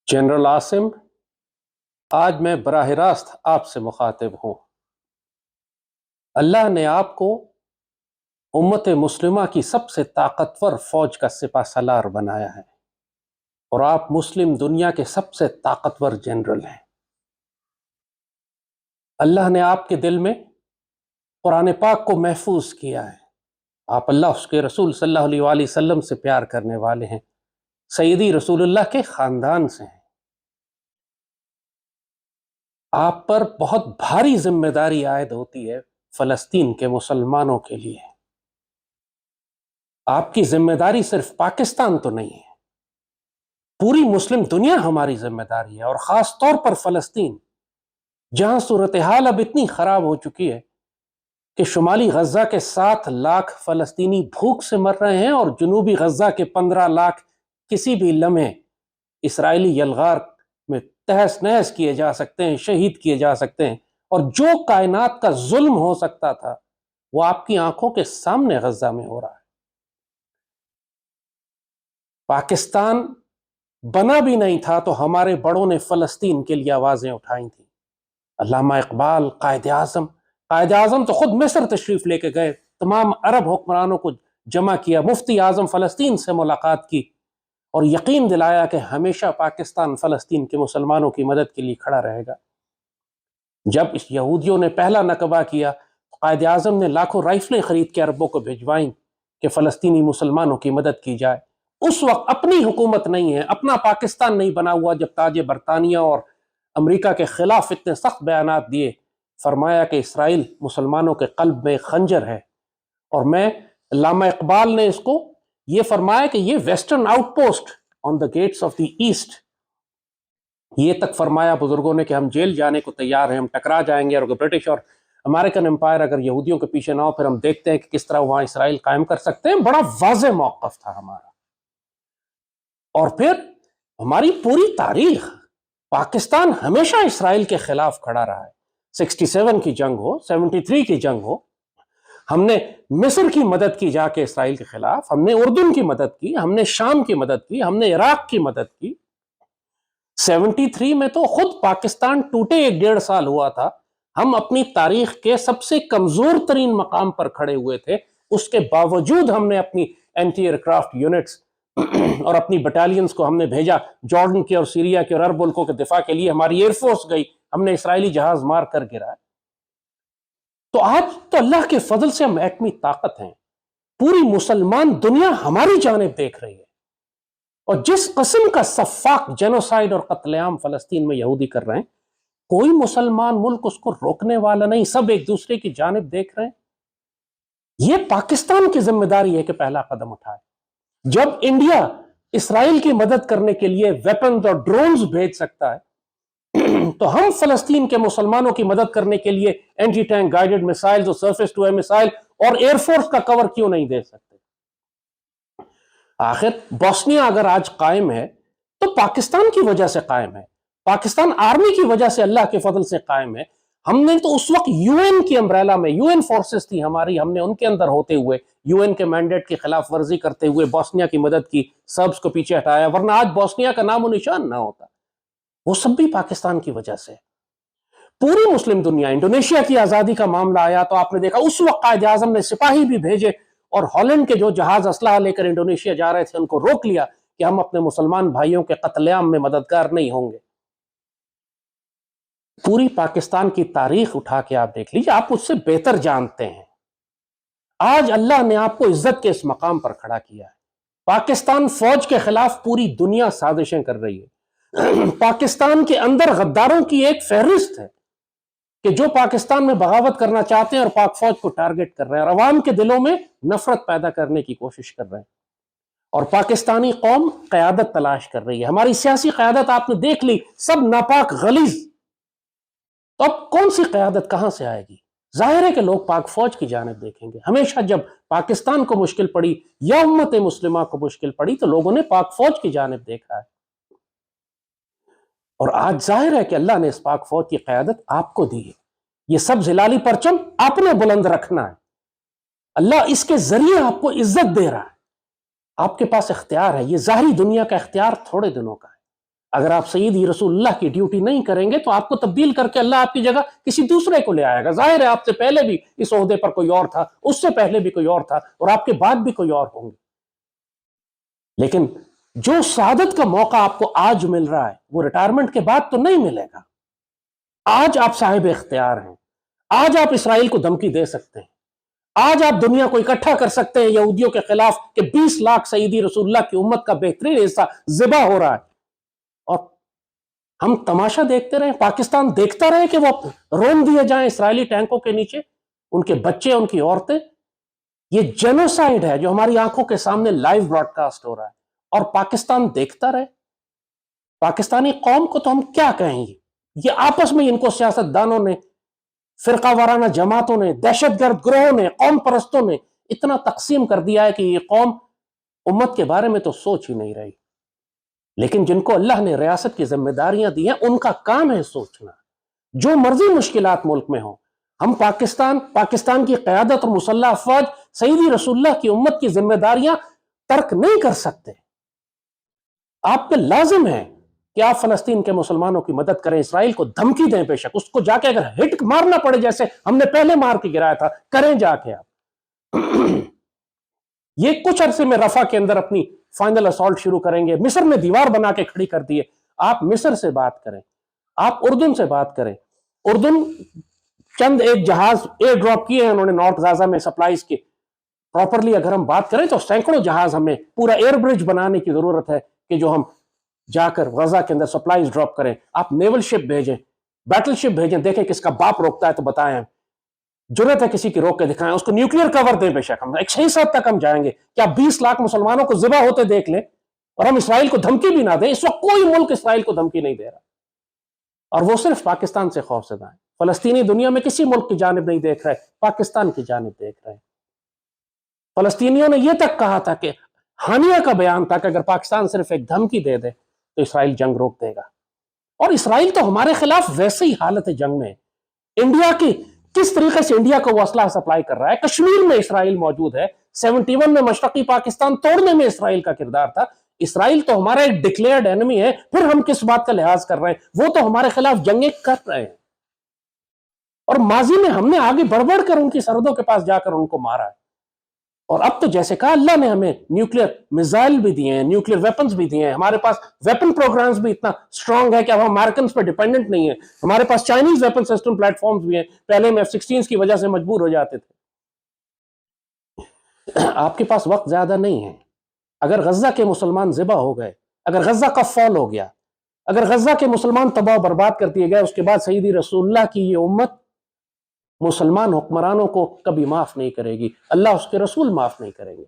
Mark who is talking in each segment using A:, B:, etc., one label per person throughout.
A: General Asim, آج میں براہ راست آپ سے مخاطب ہوں۔ اللہ نے آپ کو امت مسلمہ کی سب سے طاقتور فوج کا سپہ سالار بنایا ہے اور آپ مسلم دنیا کے سب سے طاقتور جنرل ہیں۔ اللہ نے آپ کے دل میں قرآن پاک کو محفوظ کیا ہے۔ آپ اللہ اس کے رسول صلی اللہ علیہ وآلہ وسلم سے پیار کرنے والے ہیں، سیدی رسول اللہ کے خاندان سے ہیں۔ آپ پر بہت بھاری ذمہ داری عائد ہوتی ہے فلسطین کے مسلمانوں کے لیے۔ آپ کی ذمہ داری صرف پاکستان تو نہیں ہے، پوری مسلم دنیا ہماری ذمہ داری ہے، اور خاص طور پر فلسطین، جہاں صورتحال اب اتنی خراب ہو چکی ہے کہ شمالی غزہ کے 7 لاکھ فلسطینی بھوک سے مر رہے ہیں اور جنوبی غزہ کے 15 لاکھ کسی بھی لمحے اسرائیلی یلغار میں تہس نہس کیے جا سکتے ہیں، شہید کیے جا سکتے ہیں، اور جو کائنات کا ظلم ہو سکتا تھا وہ آپ کی آنکھوں کے سامنے غزہ میں ہو رہا ہے۔ پاکستان بنا بھی نہیں تھا تو ہمارے بڑوں نے فلسطین کے لیے آوازیں اٹھائی تھیں۔ علامہ اقبال، قائد اعظم تو خود مصر تشریف لے کے گئے، تمام عرب حکمرانوں کو جمع کیا، مفتی اعظم فلسطین سے ملاقات کی اور یقین دلایا کہ ہمیشہ پاکستان فلسطین کے مسلمانوں کی مدد کے لیے کھڑا رہے گا۔ جب اس یہودیوں نے پہلا نکبہ کیا، قائد اعظم نے لاکھوں رائفلیں خرید کے عربوں کو بھجوائیں کہ فلسطینی مسلمانوں کی مدد کی جائے۔ اس وقت اپنی حکومت نہیں ہے، اپنا پاکستان نہیں بنا ہوا، جب تاج برطانیہ اور امریکہ کے خلاف اتنے سخت بیانات دیے، فرمایا کہ اسرائیل مسلمانوں کے قلب میں ایک خنجر ہے، اور میں علامہ اقبال نے اس کو یہ فرمایا کہ یہ western outpost on the gates of the east, یہ تک فرمایا بزرگوں نے کہ ہم جیل جانے کو تیار ہیں، ہم ٹکرا جائیں گے، اور برٹش اور امریکن امپائر اگر یہودیوں کے پیچھے نہ ہو، پھر ہم دیکھتے ہیں کہ کس طرح وہاں اسرائیل قائم کر سکتے ہیں۔ بڑا واضح موقف تھا ہمارا۔ اور پھر ہماری پوری تاریخ، پاکستان ہمیشہ اسرائیل کے خلاف کھڑا رہا ہے۔ 67 کی جنگ ہو، 73 کی جنگ ہو، ہم نے مصر کی مدد کی جا کے اسرائیل کے خلاف، ہم نے اردن کی مدد کی، ہم نے شام کی مدد کی، ہم نے عراق کی مدد کی۔ 73 میں تو خود پاکستان ٹوٹے 1.5 سال ہوا تھا، ہم اپنی تاریخ کے سب سے کمزور ترین مقام پر کھڑے ہوئے تھے، اس کے باوجود ہم نے اپنی اینٹی ایئر کرافٹ یونٹس اور اپنی بٹالینز کو ہم نے بھیجا جارڈن کے اور سیریا کے اور عرب ملکوں کے دفاع کے لیے، ہماری ایئر فورس گئی، ہم نے اسرائیلی جہاز مار کر گرا۔ تو آج تو اللہ کے فضل سے ہم ایٹمی طاقت ہیں، پوری مسلمان دنیا ہماری جانب دیکھ رہی ہے، اور جس قسم کا سفاک جینوسائیڈ اور قتل عام فلسطین میں یہودی کر رہے ہیں، کوئی مسلمان ملک اس کو روکنے والا نہیں، سب ایک دوسرے کی جانب دیکھ رہے ہیں۔ یہ پاکستان کی ذمہ داری ہے کہ پہلا قدم اٹھائے۔ جب انڈیا اسرائیل کی مدد کرنے کے لیے ویپنز اور ڈرونز بھیج سکتا ہے تو ہم فلسطین کے مسلمانوں کی مدد کرنے کے لیے اینٹی ٹینک گائیڈڈ میسائلز اور سرفیس ٹو ایئر میسائل اور ایئر فورس کا کور کیوں نہیں دے سکتے؟ آخر بوسنیا اگر آج قائم ہے تو پاکستان کی وجہ سے قائم ہے، پاکستان آرمی کی وجہ سے اللہ کے فضل سے قائم ہے۔ ہم نے تو اس وقت یو این کی امبریلا میں، یو این فورسز تھی ہماری، ہم نے ان کے اندر ہوتے ہوئے یو این کے مینڈیٹ کی خلاف ورزی کرتے ہوئے بوسنیا کی مدد کی، سربز کو پیچھے ہٹایا، ورنہ آج بوسنیا کا نام و نشان نہ ہوتا۔ وہ سب بھی پاکستان کی وجہ سے۔ پوری مسلم دنیا، انڈونیشیا کی آزادی کا معاملہ آیا تو آپ نے دیکھا اس وقت قائد اعظم نے سپاہی بھی بھیجے، اور ہالینڈ کے جو جہاز اسلحہ لے کر انڈونیشیا جا رہے تھے ان کو روک لیا کہ ہم اپنے مسلمان بھائیوں کے قتل عام میں مددگار نہیں ہوں گے۔ پوری پاکستان کی تاریخ اٹھا کے آپ دیکھ لیجیے، آپ اس سے بہتر جانتے ہیں۔ آج اللہ نے آپ کو عزت کے اس مقام پر کھڑا کیا ہے۔ پاکستان فوج کے خلاف پوری دنیا سازشیں کر رہی ہے، پاکستان کے اندر غداروں کی ایک فہرست ہے کہ جو پاکستان میں بغاوت کرنا چاہتے ہیں اور پاک فوج کو ٹارگٹ کر رہے ہیں، اور عوام کے دلوں میں نفرت پیدا کرنے کی کوشش کر رہے ہیں، اور پاکستانی قوم قیادت تلاش کر رہی ہے۔ ہماری سیاسی قیادت آپ نے دیکھ لی، سب ناپاک غلیظ۔ تو اب کون سی قیادت کہاں سے آئے گی؟ ظاہر ہے کہ لوگ پاک فوج کی جانب دیکھیں گے۔ ہمیشہ جب پاکستان کو مشکل پڑی یا امت مسلمہ کو مشکل پڑی تو لوگوں نے پاک فوج کی جانب دیکھا ہے، اور آج ظاہر ہے کہ اللہ نے اس پاک فوج کی قیادت آپ کو دی ہے۔ یہ سب ہلالی پرچم آپ نے بلند رکھنا ہے۔ اللہ اس کے ذریعے آپ کو عزت دے رہا ہے، آپ کے پاس اختیار ہے۔ یہ ظاہری دنیا کا اختیار تھوڑے دنوں کا ہے، اگر آپ سیدی رسول اللہ کی ڈیوٹی نہیں کریں گے تو آپ کو تبدیل کر کے اللہ آپ کی جگہ کسی دوسرے کو لے آئے گا. ظاہر ہے آپ سے پہلے بھی اس عہدے پر کوئی اور تھا, اس سے پہلے بھی کوئی اور تھا, اور آپ کے بعد بھی کوئی اور ہوں گے. لیکن جو سعادت کا موقع آپ کو آج مل رہا ہے وہ ریٹائرمنٹ کے بعد تو نہیں ملے گا. آج آپ صاحب اختیار ہیں, آج آپ اسرائیل کو دھمکی دے سکتے ہیں, آج آپ دنیا کو اکٹھا کر سکتے ہیں یہودیوں کے خلاف کہ 20 لاکھ سیدی رسول اللہ کی امت کا بہترین حصہ ذبح ہو رہا ہے, اور ہم تماشا دیکھتے رہیں, پاکستان دیکھتا رہے کہ وہ رون دیے جائیں اسرائیلی ٹینکوں کے نیچے, ان کے بچے, ان کی عورتیں. یہ جینوسائیڈ ہے جو ہماری آنکھوں کے سامنے لائیو براڈ کاسٹ ہو رہا ہے, اور پاکستان دیکھتا رہے. پاکستانی قوم کو تو ہم کیا کہیں گے, یہ آپس میں ان کو سیاست دانوں نے, فرقہ وارانہ جماعتوں نے, دہشت گرد گروہوں نے, قوم پرستوں نے اتنا تقسیم کر دیا ہے کہ یہ قوم امت کے بارے میں تو سوچ ہی نہیں رہی. لیکن جن کو اللہ نے ریاست کی ذمہ داریاں دی ہیں ان کا کام ہے سوچنا. جو مرضی مشکلات ملک میں ہوں, ہم پاکستان کی قیادت اور مسلح افواج سیدی رسول اللہ کی امت کی ذمہ داریاں ترک نہیں کر سکتے. آپ پہ لازم ہے کہ آپ فلسطین کے مسلمانوں کی مدد کریں, اسرائیل کو دھمکی دیں, بے شک اس کو جا کے اگر ہٹ مارنا پڑے جیسے ہم نے پہلے مار کے گرایا تھا, کریں جا کے آپ. یہ کچھ عرصے میں رفح کے اندر اپنی فائنل اسالٹ شروع کریں گے. مصر میں دیوار بنا کے کھڑی کر دی ہے, آپ مصر سے بات کریں, آپ اردن سے بات کریں. اردن چند ایک جہاز ایئر ڈراپ کیے ہیں انہوں نے نارتھ غزہ میں سپلائیز کے. پراپرلی اگر ہم بات کریں تو سینکڑوں جہاز, ہمیں پورا ایئر برج بنانے کی ضرورت ہے کہ جو ہم جا کر غزہ کے اندر سپلائیز ڈراپ کریں. آپ نیول شپ بھیجیں, بیٹل شپ بھیجیں, دیکھیں کس کا باپ روکتا ہے تو بتائیں. جرت ہے کسی کی روک کے دکھائیں, اس کو نیوکلیئر کور دیں, بے شک ہم 6 سال تک ہم جائیں گے. کیا 20 لاکھ مسلمانوں کو ذبح ہوتے دیکھ لیں اور ہم اسرائیل کو دھمکی بھی نہ دیں؟ اس وقت کوئی ملک اسرائیل کو دھمکی نہیں دے رہا, اور وہ صرف پاکستان سے خوف زدہ ہیں. فلسطینی دنیا میں کسی ملک کی جانب نہیں دیکھ رہے, پاکستان کی جانب دیکھ رہے ہیں. فلسطینیوں نے یہ تک کہا تھا کہ ہانیہ کا بیان تھا کہ اگر پاکستان صرف ایک دھمکی دے دے تو اسرائیل جنگ روک دے گا. اور اسرائیل تو ہمارے خلاف ویسے ہی حالت جنگ میں ہے. انڈیا کی کس طریقے سے انڈیا کو وہ اسلحہ سپلائی کر رہا ہے. کشمیر میں اسرائیل موجود ہے, 71 میں مشرقی پاکستان توڑنے میں اسرائیل کا کردار تھا. اسرائیل تو ہمارا ایک ڈکلیئرڈ انمی ہے, پھر ہم کس بات کا لحاظ کر رہے ہیں؟ وہ تو ہمارے خلاف جنگیں کر رہے ہیں, اور ماضی میں ہم نے آگے بڑھ بڑھ کر ان کی سرحدوں کے پاس جا کر ان کو مارا ہے. اور اب تو جیسے کہا اللہ نے ہمیں نیوکلیئر میزائل بھی دیے ہیں, نیوکلیئر ویپنز بھی دیے ہیں, ہمارے پاس ویپن پروگرامز بھی اتنا سٹرونگ ہے کہ اب ہم امریکنز پر ڈیپینڈنٹ نہیں ہیں. ہمارے پاس Chinese weapon system platforms بھی ہیں, پہلے میں F-16 کی وجہ سے مجبور ہو جاتے تھے. آپ کے پاس وقت زیادہ نہیں ہے. اگر غزہ کے مسلمان ذبح ہو گئے, اگر غزہ کا فال ہو گیا, اگر غزہ کے مسلمان تباہ و برباد کر دیے گئے, اس کے بعد سیدی رسول اللہ کی یہ امت مسلمان حکمرانوں کو کبھی معاف نہیں کرے گی, اللہ اس کے رسول معاف نہیں کریں گے.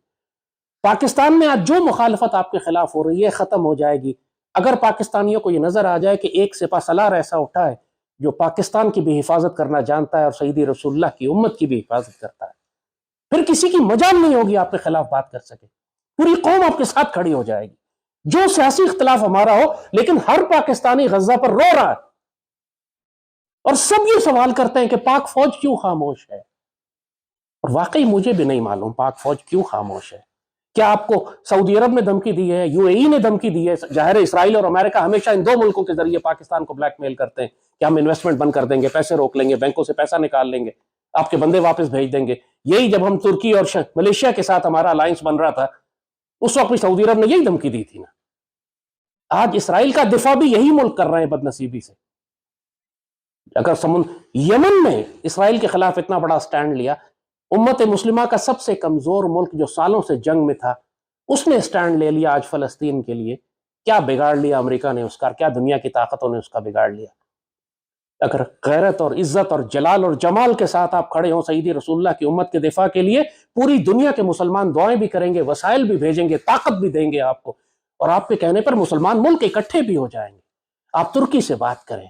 A: پاکستان میں آج جو مخالفت آپ کے خلاف ہو رہی ہے ختم ہو جائے گی اگر پاکستانیوں کو یہ نظر آ جائے کہ ایک سپہ سالار ایسا اٹھا ہے جو پاکستان کی بھی حفاظت کرنا جانتا ہے اور سیدی رسول اللہ کی امت کی بھی حفاظت کرتا ہے. پھر کسی کی مجال نہیں ہوگی آپ کے خلاف بات کر سکے, پوری قوم آپ کے ساتھ کھڑی ہو جائے گی. جو سیاسی اختلاف ہمارا ہو, لیکن ہر پاکستانی غزہ پر رو رہا ہے, اور سب یہ سوال کرتے ہیں کہ پاک فوج کیوں خاموش ہے. اور واقعی مجھے بھی نہیں معلوم پاک فوج کیوں خاموش ہے. کیا آپ کو سعودی عرب نے دھمکی دی ہے, UAE نے دھمکی دی ہے؟ ظاہر ہے اسرائیل اور امریکہ ہمیشہ ان 2 ملکوں کے ذریعے پاکستان کو بلیک میل کرتے ہیں کہ ہم انویسٹمنٹ بند کر دیں گے, پیسے روک لیں گے, بینکوں سے پیسہ نکال لیں گے, آپ کے بندے واپس بھیج دیں گے. یہی جب ہم ترکی اور ملیشیا کے ساتھ ہمارا الائنس بن رہا تھا اس وقت بھی سعودی عرب نے یہی دھمکی دی تھی نا. آج اسرائیل کا دفاع بھی یہی ملک کر رہے ہیں بدنصیبی سے. اگر یمن میں اسرائیل کے خلاف اتنا بڑا سٹینڈ لیا, امت مسلمہ کا سب سے کمزور ملک جو سالوں سے جنگ میں تھا اس نے سٹینڈ لے لیا آج فلسطین کے لیے, کیا بگاڑ لیا امریکہ نے اس کا, کیا دنیا کی طاقتوں نے اس کا بگاڑ لیا. اگر غیرت اور عزت اور جلال اور جمال کے ساتھ آپ کھڑے ہوں سیدی رسول اللہ کی امت کے دفاع کے لیے, پوری دنیا کے مسلمان دعائیں بھی کریں گے, وسائل بھی بھیجیں گے, طاقت بھی دیں گے آپ کو, اور آپ کے کہنے پر مسلمان ملک اکٹھے بھی ہو جائیں گے. آپ ترکی سے بات کریں,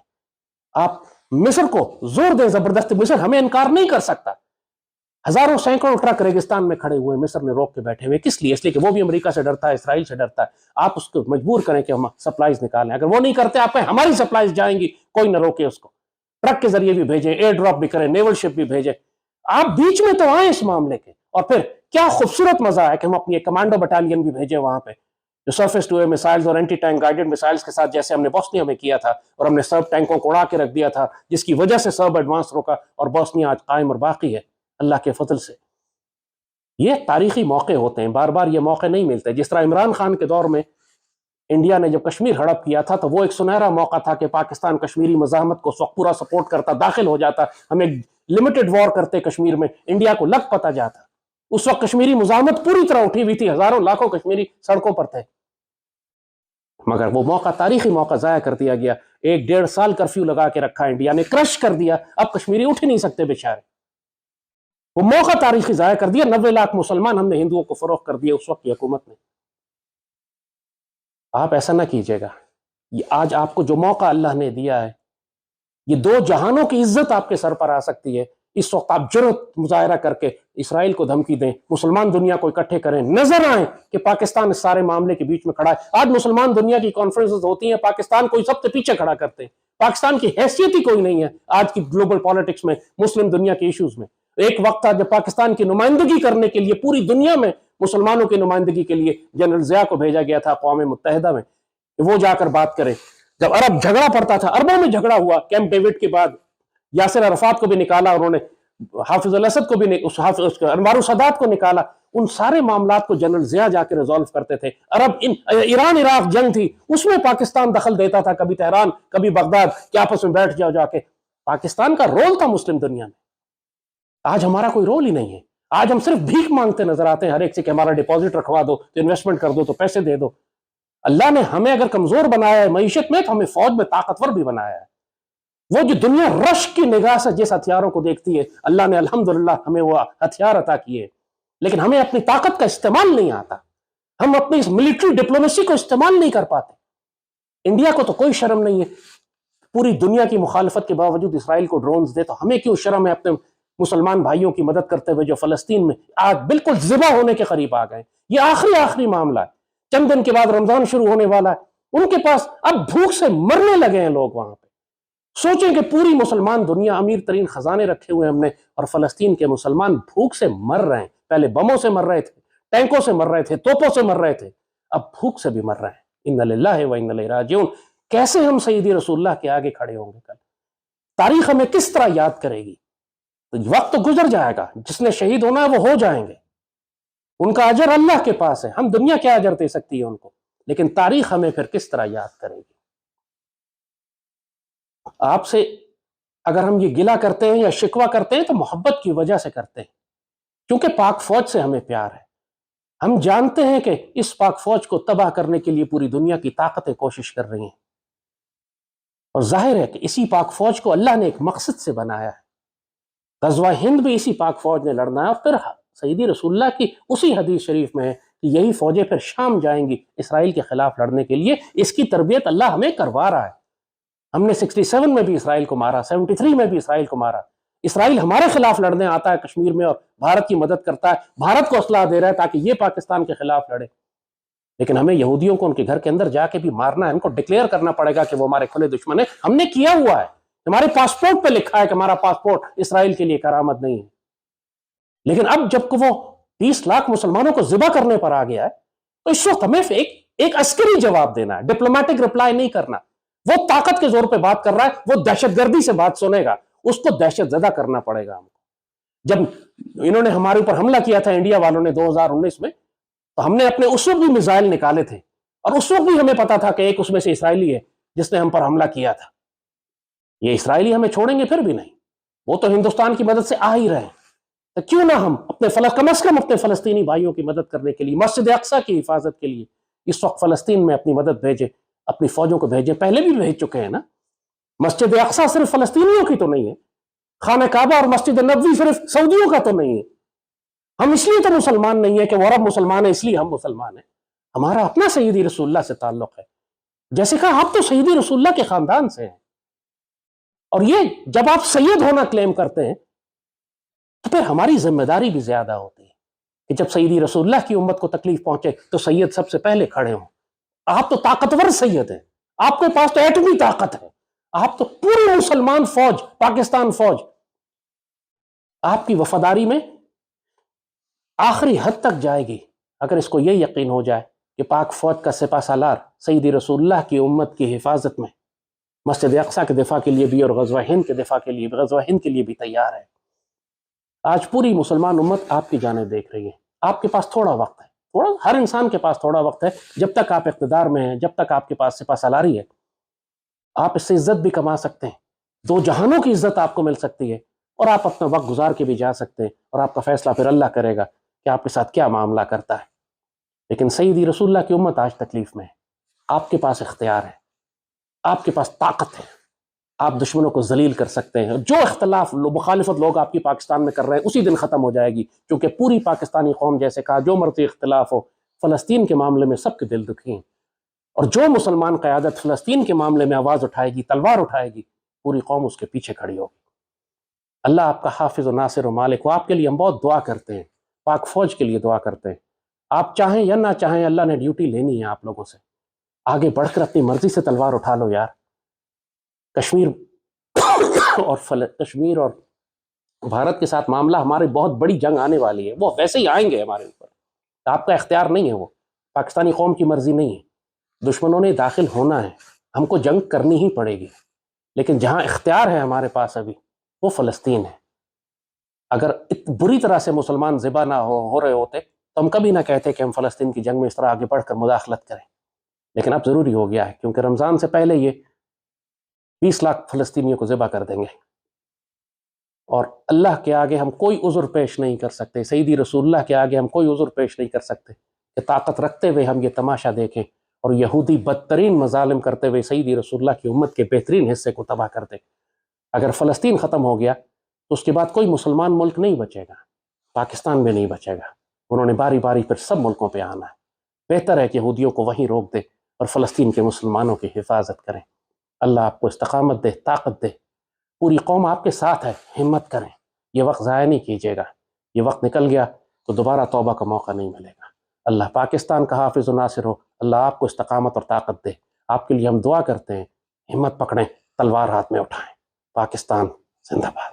A: آپ مصر کو زور دیں زبردست, مصر ہمیں انکار نہیں کر سکتا. ہزاروں سینکڑوں ٹرک ریگستان میں کھڑے ہوئے, مصر نے روک کے بیٹھے ہوئے, کس لیے؟ اس لیے کہ وہ بھی امریکہ سے ڈرتا ہے, اسرائیل سے ڈرتا ہے. آپ اس کو مجبور کریں کہ ہم سپلائیز نکالیں. اگر وہ نہیں کرتے آپ ہماری سپلائیز جائیں گی, کوئی نہ روکے اس کو. ٹرک کے ذریعے بھی بھیجیں, ایئر ڈراپ بھی کریں, نیول شپ بھی بھیجیں. آپ بیچ میں تو آئیں اس معاملے کے, اور پھر کیا خوبصورت مزہ ہے کہ ہم اپنی ایک کمانڈو بٹالین بھی بھیجیں وہاں پہ, جو سرفیس ٹو ایئر میسائلز اور اینٹی ٹینک گائیڈڈ میسائلز کے ساتھ جیسے ہم نے بوسنیا میں کیا تھا اور ہم نے سرب ٹینکوں کو اڑا کے رکھ دیا تھا، جس کی وجہ سے سرب ایڈوانس روکا اور بوسنیا آج قائم اور باقی ہے اللہ کے فضل سے۔ یہ تاریخی موقع ہوتے ہیں، بار بار یہ موقع نہیں ملتے۔ جس طرح عمران خان کے دور میں انڈیا نے جب کشمیر ہڑپ کیا تھا تو وہ ایک سنہرا موقع تھا کہ پاکستان کشمیری مزاحمت کو اس وقت پورا سپورٹ کرتا، داخل ہو جاتا، ہم ایک لمیٹڈ وار کرتے کشمیر میں، انڈیا کو لگ پتہ جاتا۔ اس وقت کشمیری مزاحمت پوری طرح اٹھی ہوئی تھی، ہزاروں لاکھوں کشمیری سڑکوں پر تھے، مگر وہ موقع، تاریخی موقع ضائع کر دیا گیا۔ 1.5 سال کرفیو لگا کے رکھا انڈیا نے، کرش کر دیا، اب کشمیری اٹھ ہی نہیں سکتے بیچارے۔ وہ موقع تاریخی ضائع کر دیا۔ 90 لاکھ مسلمان ہم نے ہندوؤں کو فروخت کر دیا اس وقت کی حکومت نے۔ آپ ایسا نہ کیجیے گا۔ یہ آج آپ کو جو موقع اللہ نے دیا ہے، یہ 2 جہانوں کی عزت آپ کے سر پر آ سکتی ہے۔ اس وقت آپ جرأت مظاہرہ کر کے اسرائیل کو دھمکی دیں، مسلمان دنیا کو اکٹھے کریں، نظر آئیں کہ پاکستان اس سارے معاملے کے بیچ میں کھڑا ہے۔ آج مسلمان دنیا کی کانفرنسز ہوتی ہیں، پاکستان کو سب سے پیچھے کھڑا کرتے ہیں۔ پاکستان کی حیثیت ہی کوئی نہیں ہے آج کی گلوبل پالیٹکس میں، مسلم دنیا کے ایشوز میں۔ ایک وقت تھا جب پاکستان کی نمائندگی کرنے کے لیے پوری دنیا میں مسلمانوں کی نمائندگی کے لیے جنرل ضیاء کو بھیجا گیا تھا اقوام متحدہ میں کہ وہ جا کر بات کرے۔ جب عرب جھگڑا پڑتا تھا، عربوں میں جھگڑا ہوا کیمپ ڈیوڈ کے بعد، یاسر عرفات کو بھی نکالا انہوں نے، حافظ الاسد کو بھی، انوار السادات کو نکالا۔ ان سارے معاملات کو جنرل ضیاء جا کے ریزالو کرتے تھے۔ ایران عراق جنگ تھی، اس میں پاکستان دخل دیتا تھا، کبھی تہران کبھی بغداد، کہ آپس میں بیٹھ جاؤ جا کے۔ پاکستان کا رول تھا مسلم دنیا میں۔ آج ہمارا کوئی رول ہی نہیں ہے۔ آج ہم صرف بھیک مانگتے نظر آتے ہیں ہر ایک سے کہ ہمارا ڈپازٹ رکھوا دو، تو انویسٹمنٹ کر دو، تو پیسے دے دو۔ اللہ نے ہمیں اگر کمزور بنایا ہے معیشت میں، تو ہمیں فوج میں طاقتور بھی بنایا ہے۔ وہ جو دنیا رشک کی نگاہ سے جس ہتھیاروں کو دیکھتی ہے، اللہ نے الحمدللہ ہمیں وہ ہتھیار عطا کیے، لیکن ہمیں اپنی طاقت کا استعمال نہیں آتا۔ ہم اپنی اس ملٹری ڈپلومیسی کو استعمال نہیں کر پاتے۔ انڈیا کو تو کوئی شرم نہیں ہے، پوری دنیا کی مخالفت کے باوجود اسرائیل کو ڈرونز دے، تو ہمیں کیوں شرم ہے اپنے مسلمان بھائیوں کی مدد کرتے ہوئے جو فلسطین میں آج بالکل ذبح ہونے کے قریب آ گئے۔ یہ آخری معاملہ ہے، چند دن کے بعد رمضان شروع ہونے والا ہے، ان کے پاس اب بھوک سے مرنے لگے ہیں لوگ وہاں پہ۔ سوچیں کہ پوری مسلمان دنیا، امیر ترین خزانے رکھے ہوئے ہم نے، اور فلسطین کے مسلمان بھوک سے مر رہے ہیں۔ پہلے بموں سے مر رہے تھے، ٹینکوں سے مر رہے تھے، توپوں سے مر رہے تھے، اب بھوک سے بھی مر رہے ہیں۔ انا للہ و انا الیہ راجعون۔ کیسے ہم سیدی رسول اللہ کے آگے کھڑے ہوں گے کل؟ تاریخ ہمیں کس طرح یاد کرے گی؟ وقت تو گزر جائے گا، جس نے شہید ہونا ہے وہ ہو جائیں گے، ان کا اجر اللہ کے پاس ہے، ہم دنیا کیا اجر دے سکتی ہے ان کو، لیکن تاریخ ہمیں پھر کس طرح یاد کرے گی؟ آپ سے اگر ہم یہ گلہ کرتے ہیں یا شکوہ کرتے ہیں تو محبت کی وجہ سے کرتے ہیں، کیونکہ پاک فوج سے ہمیں پیار ہے۔ ہم جانتے ہیں کہ اس پاک فوج کو تباہ کرنے کے لیے پوری دنیا کی طاقتیں کوشش کر رہی ہیں، اور ظاہر ہے کہ اسی پاک فوج کو اللہ نے ایک مقصد سے بنایا ہے۔ غزوہ ہند بھی اسی پاک فوج نے لڑنا ہے، اور پھر سیدی رسول اللہ کی اسی حدیث شریف میں ہے کہ یہی فوجیں پھر شام جائیں گی اسرائیل کے خلاف لڑنے کے لیے۔ اس کی تربیت اللہ ہمیں کروا رہا ہے۔ ہم نے 67 میں بھی اسرائیل کو مارا، 73 میں بھی اسرائیل کو مارا۔ اسرائیل ہمارے خلاف لڑنے آتا ہے کشمیر میں اور بھارت کی مدد کرتا ہے، بھارت کو اسلحہ دے رہا ہے تاکہ یہ پاکستان کے خلاف لڑے، لیکن ہمیں یہودیوں کو ان کے گھر کے اندر جا کے بھی مارنا ہے، ان کو ڈکلیئر کرنا پڑے گا کہ وہ ہمارے کھلے دشمن ہیں۔ ہم نے کیا ہوا ہے، ہمارے پاسپورٹ پہ لکھا ہے کہ ہمارا پاسپورٹ اسرائیل کے لیے کرامت نہیں ہے، لیکن اب جب کہ وہ 20 لاکھ مسلمانوں کو ذبح کرنے پر آ گیا ہے، تو اس وقت ہمیں ایک عسکری جواب دینا ہے، ڈپلومیٹک رپلائی نہیں کرنا۔ وہ طاقت کے زور پہ بات کر رہا ہے، وہ دہشت گردی سے بات سنے گا، اس کو دہشت زدہ کرنا پڑے گا ہم کو۔ جب انہوں نے ہمارے اوپر حملہ کیا تھا انڈیا والوں نے 2019 میں، تو ہم نے اپنے اس وقت بھی میزائل نکالے تھے، اور اس وقت بھی ہمیں پتا تھا کہ ایک اس میں سے اسرائیلی ہے جس نے ہم پر حملہ کیا تھا۔ یہ اسرائیلی ہمیں چھوڑیں گے پھر بھی نہیں، وہ تو ہندوستان کی مدد سے آ ہی رہے ہیں، تو کیوں نہ ہم کم از کم اپنے فلسطینی بھائیوں کی مدد کرنے کے لیے، مسجد اقصیٰ کی حفاظت کے لیے اس وقت فلسطین میں اپنی مدد بھیجیں، اپنی فوجوں کو بھیجیں۔ پہلے بھی بھیج چکے ہیں نا۔ مسجد اقصیٰ صرف فلسطینیوں کی تو نہیں ہے، خانہ کعبہ اور مسجد نبوی صرف سعودیوں کا تو نہیں ہے۔ ہم اس لیے تو مسلمان نہیں ہے کہ وہ عرب مسلمان ہے اس لیے ہم مسلمان ہیں، ہمارا اپنا سیدی رسول اللہ سے تعلق ہے۔ جیسے کہا آپ تو سیدی رسول اللہ کے خاندان سے ہیں، اور یہ جب آپ سید ہونا کلیم کرتے ہیں تو پھر ہماری ذمہ داری بھی زیادہ ہوتی ہے کہ جب سیدی رسول اللہ کی امت کو تکلیف پہنچے تو سید سب سے پہلے کھڑے ہوں۔ آپ تو طاقتور سید ہیں، آپ کے پاس تو ایٹمی طاقت ہے، آپ تو پوری مسلمان فوج، پاکستان فوج آپ کی وفاداری میں آخری حد تک جائے گی اگر اس کو یہ یقین ہو جائے کہ پاک فوج کا سپہ سالار سیدی رسول اللہ کی امت کی حفاظت میں مسجد اقصیٰ کے دفاع کے لیے بھی اور غزوہ ہند کے دفاع کے لیے بھی، غزوہ ہند کے لیے بھی تیار ہے۔ آج پوری مسلمان امت آپ کی جانب دیکھ رہی ہے۔ آپ کے پاس تھوڑا وقت ہے، ہر انسان کے پاس تھوڑا وقت ہے۔ جب تک آپ اقتدار میں ہیں، جب تک آپ کے پاس سپہ سالاری ہے، آپ اس سے عزت بھی کما سکتے ہیں، دو جہانوں کی عزت آپ کو مل سکتی ہے، اور آپ اپنا وقت گزار کے بھی جا سکتے ہیں، اور آپ کا فیصلہ پھر اللہ کرے گا کہ آپ کے ساتھ کیا معاملہ کرتا ہے۔ لیکن سیدی رسول اللہ کی امت آج تکلیف میں ہے۔ آپ کے پاس اختیار ہے، آپ کے پاس طاقت ہے، آپ دشمنوں کو ذلیل کر سکتے ہیں۔ جو اختلاف مخالفت لوگ آپ کی پاکستان میں کر رہے ہیں اسی دن ختم ہو جائے گی، کیونکہ پوری پاکستانی قوم جیسے کہا جو مرضی اختلاف ہو، فلسطین کے معاملے میں سب کے دل دکھی ہیں، اور جو مسلمان قیادت فلسطین کے معاملے میں آواز اٹھائے گی، تلوار اٹھائے گی، پوری قوم اس کے پیچھے کھڑی ہوگی۔ اللہ آپ کا حافظ و ناصر و مالک ہو۔ آپ کے لیے ہم بہت دعا کرتے ہیں، پاک فوج کے لیے دعا کرتے ہیں۔ آپ چاہیں یا نہ چاہیں اللہ نے ڈیوٹی لینی ہے آپ لوگوں سے۔ آگے بڑھ کر اپنی مرضی سے تلوار اٹھا لو یار۔ کشمیر اور بھارت کے ساتھ معاملہ، ہماری بہت بڑی جنگ آنے والی ہے، وہ ویسے ہی آئیں گے ہمارے اوپر، آپ کا اختیار نہیں ہے، وہ پاکستانی قوم کی مرضی نہیں ہے۔ دشمنوں نے داخل ہونا ہے، ہم کو جنگ کرنی ہی پڑے گی، لیکن جہاں اختیار ہے ہمارے پاس ابھی وہ فلسطین ہے۔ اگر بری طرح سے مسلمان ذبح نہ ہو رہے ہوتے تو ہم کبھی نہ کہتے کہ ہم فلسطین کی جنگ میں اس طرح آگے بڑھ کر مداخلت کریں، لیکن اب ضروری ہو گیا ہے، کیونکہ رمضان سے پہلے یہ 20 لاکھ فلسطینیوں کو ذبح کر دیں گے، اور اللہ کے آگے ہم کوئی عذر پیش نہیں کر سکتے، سیدی رسول اللہ کے آگے ہم کوئی عذر پیش نہیں کر سکتے کہ طاقت رکھتے ہوئے ہم یہ تماشا دیکھیں اور یہودی بدترین مظالم کرتے ہوئے سیدی رسول اللہ کی امت کے بہترین حصے کو تباہ کر دیں۔ اگر فلسطین ختم ہو گیا تو اس کے بعد کوئی مسلمان ملک نہیں بچے گا، پاکستان بھی نہیں بچے گا، انہوں نے باری باری پھر سب ملکوں پہ آنا ہے۔ بہتر ہے کہ یہودیوں کو وہیں روک دے اور فلسطین کے مسلمانوں کی حفاظت کریں۔ اللہ آپ کو استقامت دے، طاقت دے، پوری قوم آپ کے ساتھ ہے، ہمت کریں، یہ وقت ضائع نہیں کیجیے گا، یہ وقت نکل گیا تو دوبارہ توبہ کا موقع نہیں ملے گا۔ اللہ پاکستان کا حافظ و ناصر ہو، اللہ آپ کو استقامت اور طاقت دے۔ آپ کے لیے ہم دعا کرتے ہیں، ہمت پکڑیں، تلوار ہاتھ میں اٹھائیں۔ پاکستان زندہ باد۔